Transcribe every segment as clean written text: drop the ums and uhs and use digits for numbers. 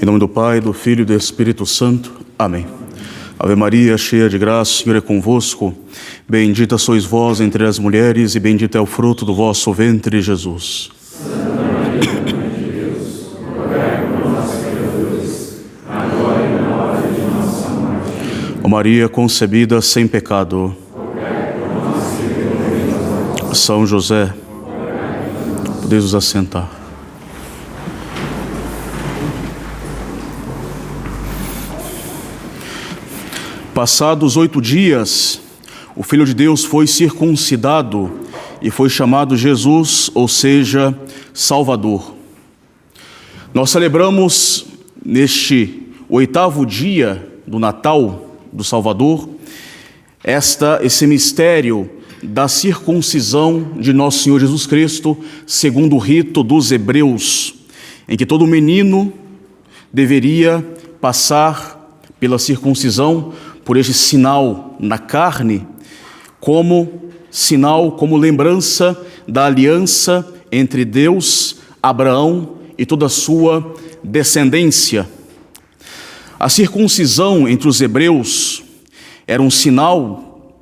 Em nome do Pai, do Filho e do Espírito Santo. Amém. Ave Maria, cheia de graça, o Senhor é convosco. Bendita sois vós entre as mulheres e bendito é o fruto do vosso ventre, Jesus. Santa Maria, Mãe de Deus, rogai por nós, pecadores, agora e na hora de nossa morte. Ó Maria concebida sem pecado. Rogai por nós, pecadores. São José, podeis vos assentar. Passados 8 dias, o Filho de Deus foi circuncidado e foi chamado Jesus, ou seja, Salvador. Nós celebramos neste 8º dia do Natal do Salvador, esse mistério da circuncisão de nosso Senhor Jesus Cristo, segundo o rito dos hebreus, em que todo menino deveria passar pela circuncisão, por este sinal na carne, como sinal, como lembrança da aliança entre Deus, Abraão e toda a sua descendência. A circuncisão entre os hebreus era um sinal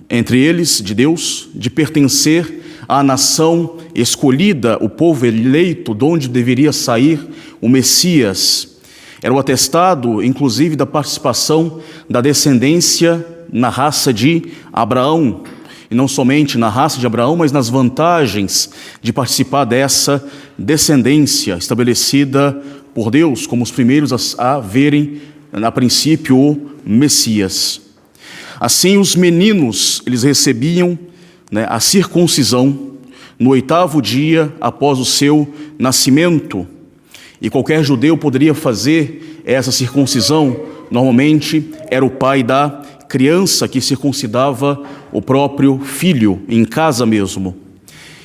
entre eles, de Deus, de pertencer à nação escolhida, o povo eleito, de onde deveria sair o Messias. Era o atestado, inclusive, da participação da descendência na raça de Abraão. E não somente na raça de Abraão, mas nas vantagens de participar dessa descendência estabelecida por Deus, como os primeiros a verem, a princípio, o Messias. Assim, os meninos, eles recebiam a circuncisão no 8º dia após o seu nascimento. E qualquer judeu poderia fazer essa circuncisão. Normalmente era o pai da criança que circuncidava o próprio filho, em casa mesmo.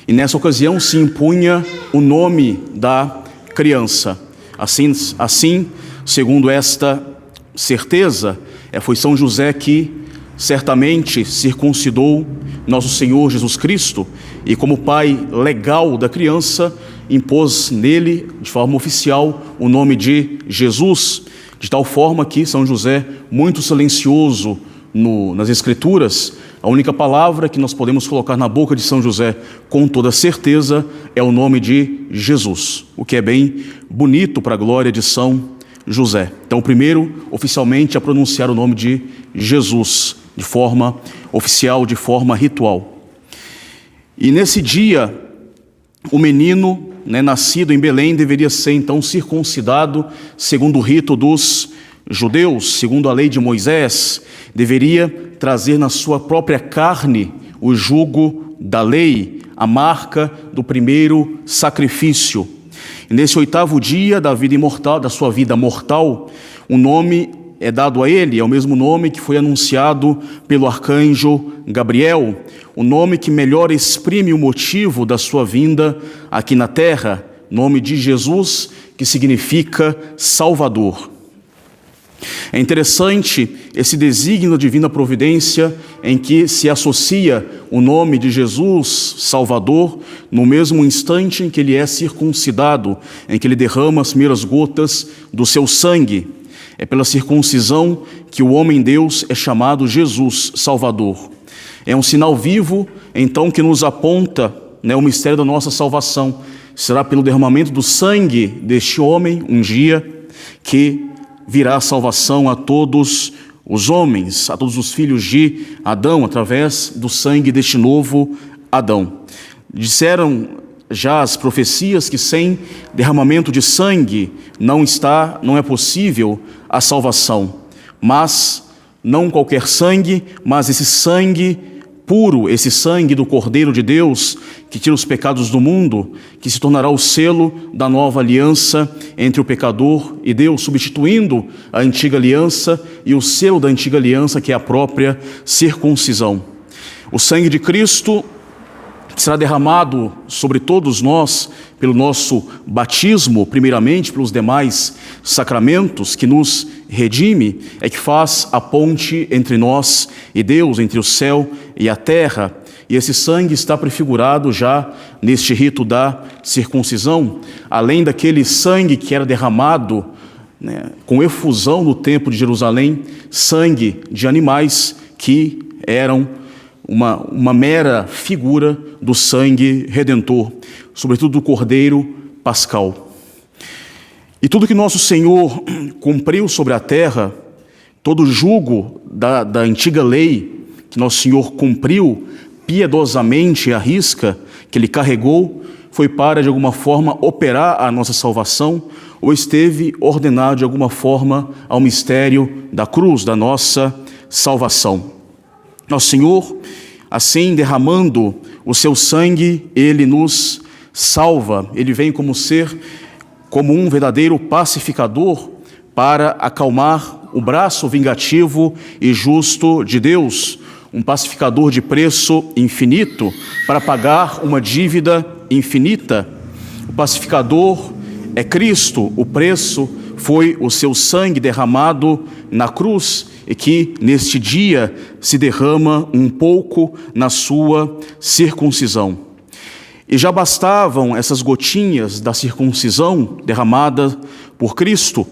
E nessa ocasião se impunha o nome da criança. Assim, segundo esta certeza, foi São José que certamente circuncidou nosso Senhor Jesus Cristo e, como pai legal da criança, impôs nele, de forma oficial, o nome de Jesus, de tal forma que São José, muito silencioso nas Escrituras, a única palavra que nós podemos colocar na boca de São José com toda certeza é o nome de Jesus, o que é bem bonito para a glória de São José. Então, o primeiro, oficialmente, a pronunciar o nome de Jesus, de forma oficial, de forma ritual. E nesse dia, o menino, nascido em Belém, deveria ser então circuncidado segundo o rito dos judeus, segundo a lei de Moisés, deveria trazer na sua própria carne o jugo da lei, a marca do primeiro sacrifício. E nesse 8º dia da vida imortal, da sua vida mortal, o nome é dado a ele, é o mesmo nome que foi anunciado pelo arcanjo Gabriel, o nome que melhor exprime o motivo da sua vinda aqui na terra, nome de Jesus, que significa Salvador. É interessante esse desígnio da divina providência em que se associa o nome de Jesus, Salvador, no mesmo instante em que ele é circuncidado, em que ele derrama as primeiras gotas do seu sangue. É pela circuncisão que o homem-Deus é chamado Jesus, Salvador. É um sinal vivo, então, que nos aponta o mistério da nossa salvação. Será pelo derramamento do sangue deste homem, um dia, que virá a salvação a todos os homens, a todos os filhos de Adão, através do sangue deste novo Adão. Disseram já as profecias que sem derramamento de sangue não é possível a salvação, mas não qualquer sangue, mas esse sangue puro, esse sangue do Cordeiro de Deus, que tira os pecados do mundo, que se tornará o selo da nova aliança entre o pecador e Deus, substituindo a antiga aliança e o selo da antiga aliança, que é a própria circuncisão. O sangue de Cristo será derramado sobre todos nós pelo nosso batismo, primeiramente pelos demais sacramentos que nos redime, é que faz a ponte entre nós e Deus, entre o céu e a terra. E esse sangue está prefigurado já neste rito da circuncisão, além daquele sangue que era derramado com efusão no templo de Jerusalém, sangue de animais que eram uma mera figura do sangue redentor, sobretudo do Cordeiro Pascal. E tudo que nosso Senhor cumpriu sobre a terra, todo o jugo da antiga lei que nosso Senhor cumpriu piedosamente à risca, que Ele carregou, foi para, de alguma forma, operar a nossa salvação, ou esteve ordenado, de alguma forma, ao mistério da cruz, da nossa salvação. Nosso Senhor, assim, derramando o seu sangue, Ele nos salva. Ele vem como um verdadeiro pacificador para acalmar o braço vingativo e justo de Deus, um pacificador de preço infinito para pagar uma dívida infinita. O pacificador é Cristo, o preço foi o seu sangue derramado na cruz e que neste dia se derrama um pouco na sua circuncisão. E já bastavam essas gotinhas da circuncisão derramadas por Cristo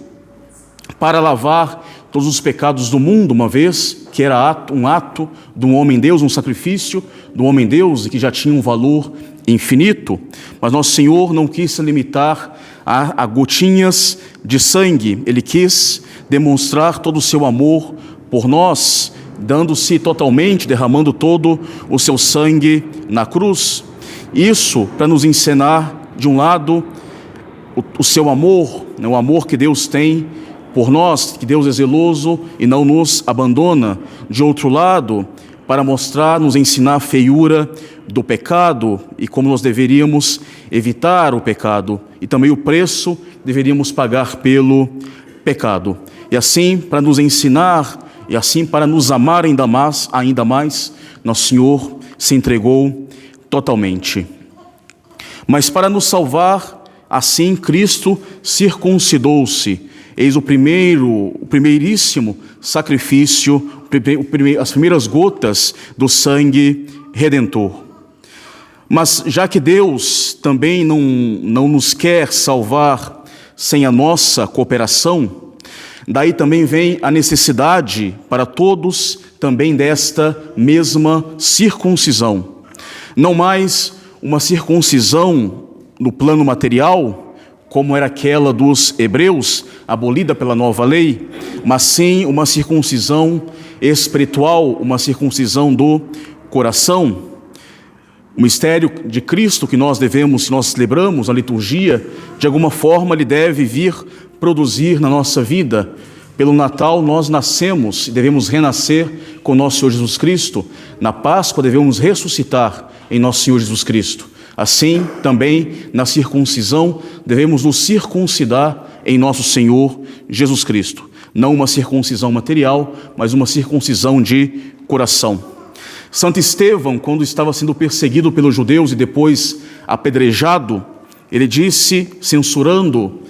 para lavar todos os pecados do mundo, uma vez que era um ato de um homem-deus, um sacrifício do homem-deus que já tinha um valor infinito. Mas nosso Senhor não quis se limitar a gotinhas de sangue. Ele quis demonstrar todo o seu amor por nós, dando-se totalmente, derramando todo o seu sangue na cruz. Isso para nos ensinar, de um lado, o seu amor, o amor que Deus tem por nós, que Deus é zeloso e não nos abandona. De outro lado, para mostrar, nos ensinar a feiura do pecado e como nós deveríamos evitar o pecado e também o preço que deveríamos pagar pelo pecado. E assim, para nos ensinar e assim para nos amar ainda mais, nosso Senhor se entregou totalmente. Mas para nos salvar, assim Cristo circuncidou-se. Eis o primeiríssimo sacrifício, as primeiras gotas do sangue redentor. Mas já que Deus também não nos quer salvar sem a nossa cooperação, daí também vem a necessidade para todos também desta mesma circuncisão. Não mais uma circuncisão no plano material, como era aquela dos hebreus, abolida pela nova lei, mas sim uma circuncisão espiritual, uma circuncisão do coração. O mistério de Cristo que nós celebramos na liturgia, de alguma forma ele deve vir produzir na nossa vida. Pelo Natal nós nascemos e devemos renascer com nosso Senhor Jesus Cristo. Na Páscoa devemos ressuscitar em nosso Senhor Jesus Cristo. Assim, também, na circuncisão, devemos nos circuncidar em nosso Senhor Jesus Cristo. Não uma circuncisão material, mas uma circuncisão de coração. Santo Estevão, quando estava sendo perseguido pelos judeus e depois apedrejado, ele disse, censurando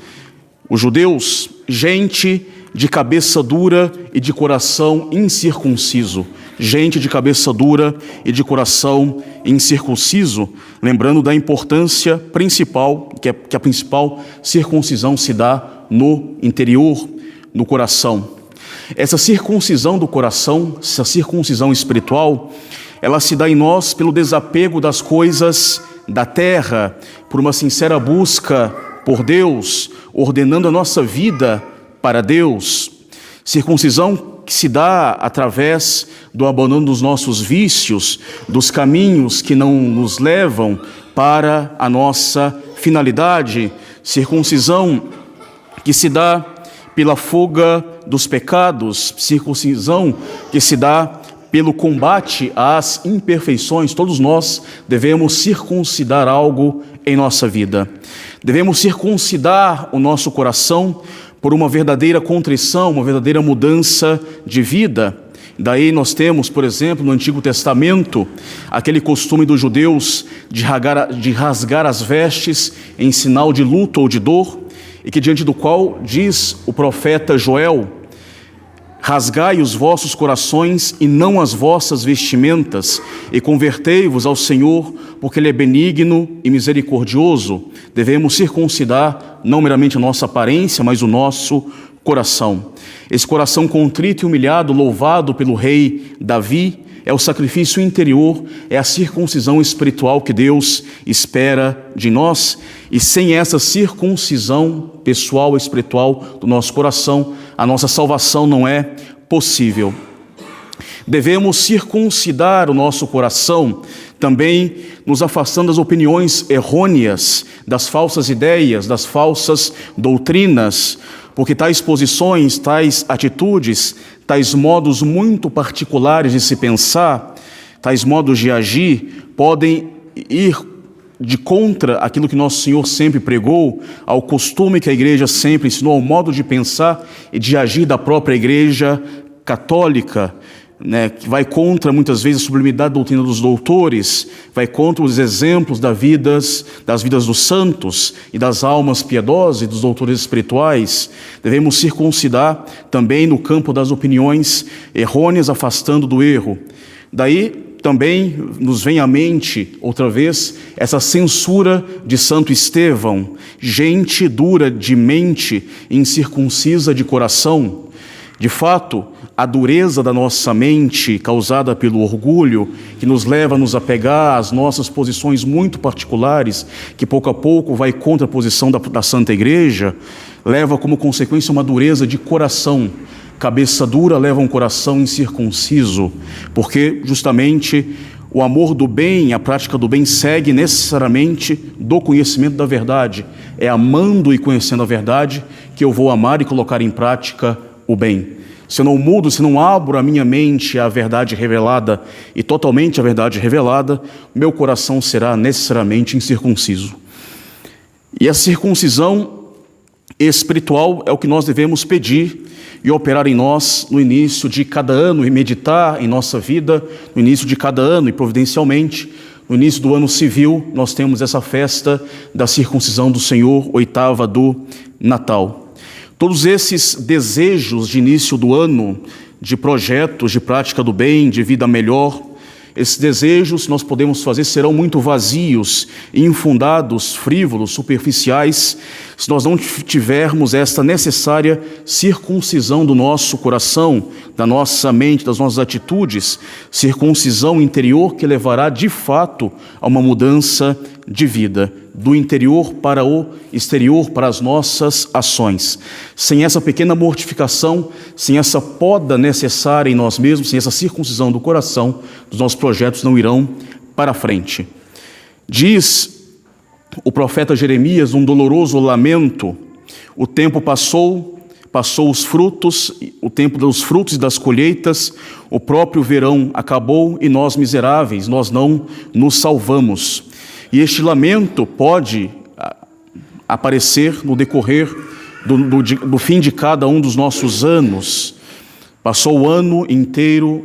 os judeus: gente de cabeça dura e de coração incircunciso. Gente de cabeça dura e de coração incircunciso, lembrando da importância principal, que a principal circuncisão se dá no interior, no coração. Essa circuncisão do coração, essa circuncisão espiritual, ela se dá em nós pelo desapego das coisas da terra, por uma sincera busca por Deus, ordenando a nossa vida para Deus. Circuncisão que se dá através do abandono dos nossos vícios, dos caminhos que não nos levam para a nossa finalidade. Circuncisão que se dá pela fuga dos pecados, circuncisão que se dá pelo combate às imperfeições. Todos nós devemos circuncidar algo em nossa vida. Devemos circuncidar o nosso coração por uma verdadeira contrição, uma verdadeira mudança de vida. Daí nós temos, por exemplo, no Antigo Testamento, aquele costume dos judeus de rasgar as vestes em sinal de luto ou de dor, e que diante do qual diz o profeta Joel: rasgai os vossos corações e não as vossas vestimentas, e convertei-vos ao Senhor, porque Ele é benigno e misericordioso. Devemos circuncidar não meramente a nossa aparência, mas o nosso coração. Esse coração contrito e humilhado, louvado pelo rei Davi, é o sacrifício interior, é a circuncisão espiritual que Deus espera de nós. E sem essa circuncisão pessoal, espiritual do nosso coração, a nossa salvação não é possível. Devemos circuncidar o nosso coração, também nos afastando das opiniões errôneas, das falsas ideias, das falsas doutrinas, porque tais posições, tais atitudes, tais modos muito particulares de se pensar, tais modos de agir, podem ir de contra aquilo que nosso Senhor sempre pregou, ao costume que a igreja sempre ensinou, ao modo de pensar e de agir da própria igreja católica, que vai contra, muitas vezes, a sublimidade da doutrina dos doutores, vai contra os exemplos das vidas dos santos e das almas piedosas e dos doutores espirituais. Devemos circuncidar também no campo das opiniões errôneas, afastando do erro. Daí também nos vem à mente, outra vez, essa censura de Santo Estevão, gente dura de mente, incircuncisa de coração. De fato, a dureza da nossa mente, causada pelo orgulho, que nos leva a nos apegar às nossas posições muito particulares, que pouco a pouco vai contra a posição da Santa Igreja, leva como consequência uma dureza de coração. Cabeça dura leva um coração incircunciso, porque justamente o amor do bem, a prática do bem segue necessariamente do conhecimento da verdade. É amando e conhecendo a verdade que eu vou amar e colocar em prática o bem. Se eu não mudo, se não abro a minha mente à verdade revelada e totalmente à verdade revelada, meu coração será necessariamente incircunciso. E a circuncisão espiritual é o que nós devemos pedir e operar em nós no início de cada ano e meditar em nossa vida no início de cada ano e providencialmente no início do ano civil nós temos essa festa da circuncisão do Senhor, oitava do Natal. Todos esses desejos de início do ano, de projetos, de prática do bem, de vida melhor, esses desejos que nós podemos fazer serão muito vazios, infundados, frívolos, superficiais, se nós não tivermos esta necessária circuncisão do nosso coração, da nossa mente, das nossas atitudes, circuncisão interior que levará de fato a uma mudança de vida, do interior para o exterior, para as nossas ações. Sem essa pequena mortificação, sem essa poda necessária em nós mesmos, sem essa circuncisão do coração, os nossos projetos não irão para frente. Diz o profeta Jeremias, um doloroso lamento: o tempo passou os frutos, o tempo dos frutos e das colheitas, o próprio verão acabou e nós miseráveis, nós não nos salvamos. E este lamento pode aparecer no decorrer do fim de cada um dos nossos anos. Passou o ano inteiro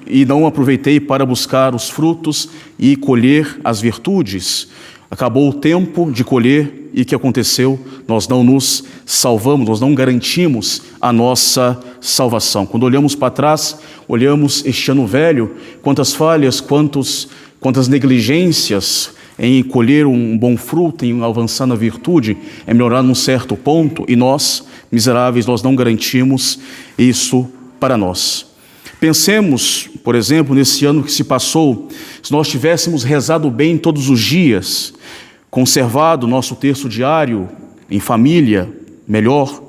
e não aproveitei para buscar os frutos e colher as virtudes. Acabou o tempo de colher e o que aconteceu? Nós não nos salvamos, nós não garantimos a nossa salvação. Quando olhamos para trás, olhamos este ano velho, quantas falhas, quantas negligências em colher um bom fruto, em avançar na virtude, é melhorar num certo ponto, e nós, miseráveis, nós não garantimos isso para nós. Pensemos, por exemplo, nesse ano que se passou, se nós tivéssemos rezado bem todos os dias, conservado nosso terço diário em família, melhor,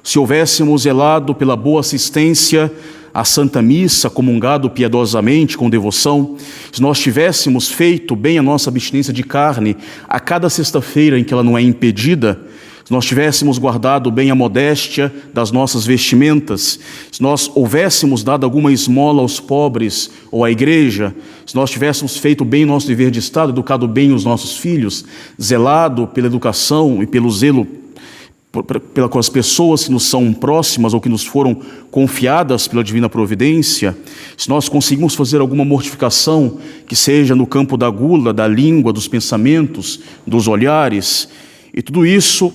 se houvéssemos zelado pela boa assistência à Santa Missa, comungado piedosamente, com devoção, se nós tivéssemos feito bem a nossa abstinência de carne a cada sexta-feira em que ela não é impedida, se nós tivéssemos guardado bem a modéstia das nossas vestimentas, se nós houvéssemos dado alguma esmola aos pobres ou à igreja, se nós tivéssemos feito bem o nosso dever de Estado, educado bem os nossos filhos, zelado pela educação e pelo zelo pelas pessoas que nos são próximas ou que nos foram confiadas pela divina providência, se nós conseguimos fazer alguma mortificação, que seja no campo da gula, da língua, dos pensamentos, dos olhares, e tudo isso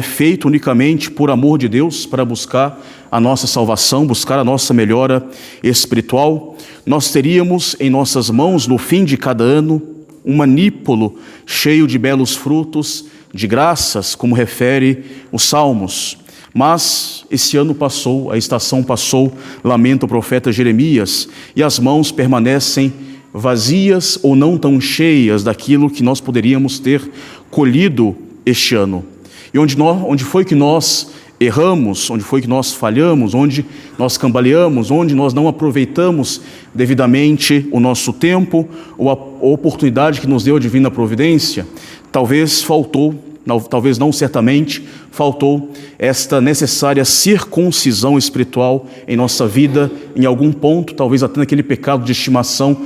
feito unicamente por amor de Deus, para buscar a nossa salvação, buscar a nossa melhora espiritual, nós teríamos em nossas mãos, no fim de cada ano, um manípulo cheio de belos frutos de graças, como refere os Salmos. Mas esse ano passou, a estação passou, lamenta o profeta Jeremias, e as mãos permanecem vazias ou não tão cheias daquilo que nós poderíamos ter colhido este ano. E onde foi que nós erramos, onde foi que nós falhamos, onde nós cambaleamos, onde nós não aproveitamos devidamente o nosso tempo ou a oportunidade que nos deu a divina providência, talvez não certamente, faltou esta necessária circuncisão espiritual em nossa vida, em algum ponto, talvez até naquele pecado de estimação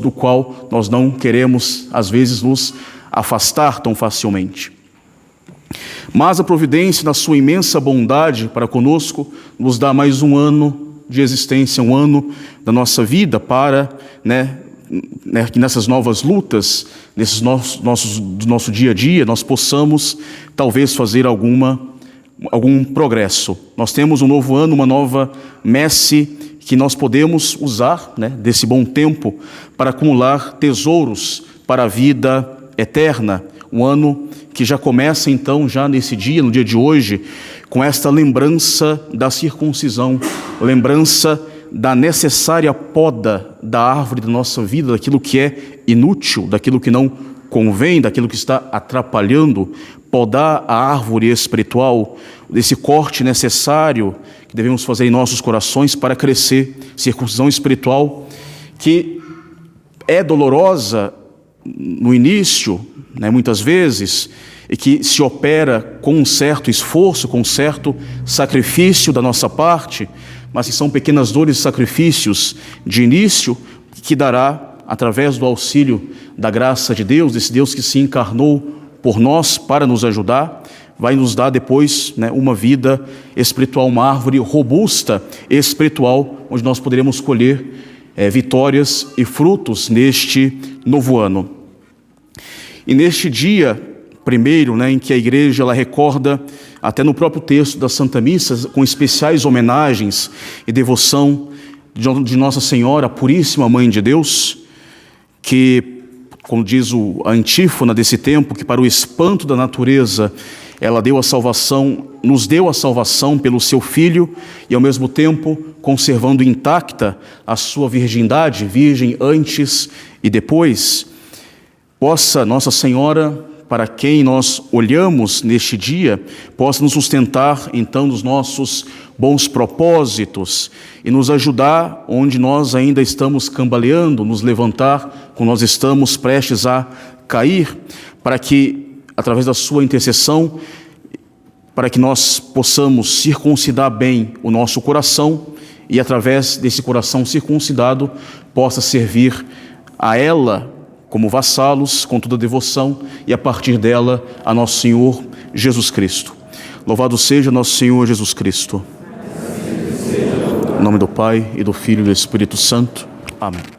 do qual nós não queremos, às vezes, nos afastar tão facilmente. Mas a providência, na sua imensa bondade para conosco, nos dá mais um ano de existência, um ano da nossa vida para, que nessas novas lutas, do nosso dia a dia, nós possamos talvez fazer algum progresso. Nós temos um novo ano, uma nova messe que nós podemos usar, desse bom tempo para acumular tesouros para a vida eterna. Um ano que já começa então, já nesse dia, no dia de hoje, com esta lembrança da circuncisão, lembrança da necessária poda da árvore da nossa vida, daquilo que é inútil, daquilo que não convém, daquilo que está atrapalhando, podar a árvore espiritual, desse corte necessário que devemos fazer em nossos corações para crescer, circuncisão espiritual que é dolorosa no início, muitas vezes, e que se opera com um certo esforço, com um certo sacrifício da nossa parte, mas que são pequenas dores e sacrifícios de início que dará, através do auxílio da graça de Deus, desse Deus que se encarnou por nós para nos ajudar, vai nos dar depois uma vida espiritual, uma árvore robusta espiritual, onde nós poderemos colher vitórias e frutos neste novo ano. E neste dia primeiro, em que a igreja ela recorda, até no próprio texto da Santa Missa, com especiais homenagens e devoção de Nossa Senhora, a Puríssima Mãe de Deus, que, como diz a antífona desse tempo, que para o espanto da natureza ela nos deu a salvação pelo seu Filho e ao mesmo tempo conservando intacta a sua virgindade, virgem antes e depois. Possa Nossa Senhora, para quem nós olhamos neste dia, possa nos sustentar então nos nossos bons propósitos e nos ajudar onde nós ainda estamos cambaleando, nos levantar quando nós estamos prestes a cair, para que, através da sua intercessão, para que nós possamos circuncidar bem o nosso coração e, através desse coração circuncidado, possa servir a ela como vassalos, com toda devoção, e a partir dela a nosso Senhor Jesus Cristo. Louvado seja nosso Senhor Jesus Cristo. Em nome do Pai, e do Filho e do Espírito Santo. Amém.